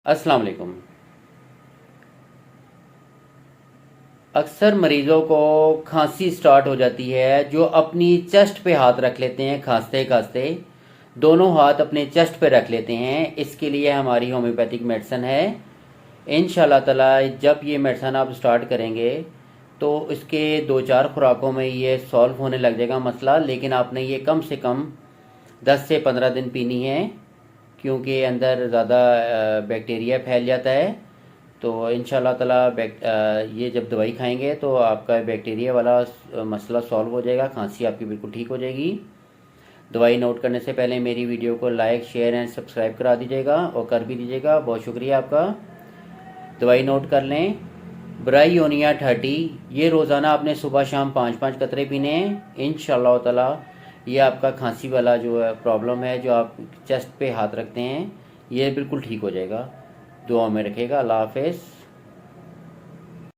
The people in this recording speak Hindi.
अस्सलाम वालेकुम। अक्सर मरीज़ों को खांसी स्टार्ट हो जाती है जो अपनी चेस्ट पे हाथ रख लेते हैं खांसते खांसते। दोनों हाथ अपने चेस्ट पे रख लेते हैं। इसके लिए हमारी होम्योपैथिक मेडिसिन है। इंशाल्लाह ताला जब ये मेडिसिन आप स्टार्ट करेंगे तो इसके 2-4 खुराकों में ये सॉल्व होने लग जाएगा मसला। लेकिन आपने ये कम से कम 10 से 15 दिन पीनी है, क्योंकि अंदर ज़्यादा बैक्टीरिया फैल जाता है। तो इंशाल्लाह ताला ये जब दवाई खाएंगे तो आपका बैक्टीरिया वाला मसला सॉल्व हो जाएगा, खांसी आपकी बिल्कुल ठीक हो जाएगी। दवाई नोट करने से पहले मेरी वीडियो को लाइक शेयर एंड सब्सक्राइब करा दीजिएगा और कर भी दीजिएगा। बहुत शुक्रिया आपका। दवाई नोट कर लें। ब्राईयोनिया 30, ये रोज़ाना आपने सुबह शाम 5-5 कतरे पीने हैं। इंशाल्लाह ताला ये आपका खांसी वाला जो है प्रॉब्लम है, जो आप चेस्ट पे हाथ रखते हैं, ये बिल्कुल ठीक हो जाएगा। दुआ में रखेगा। अल्लाह हाफिज़।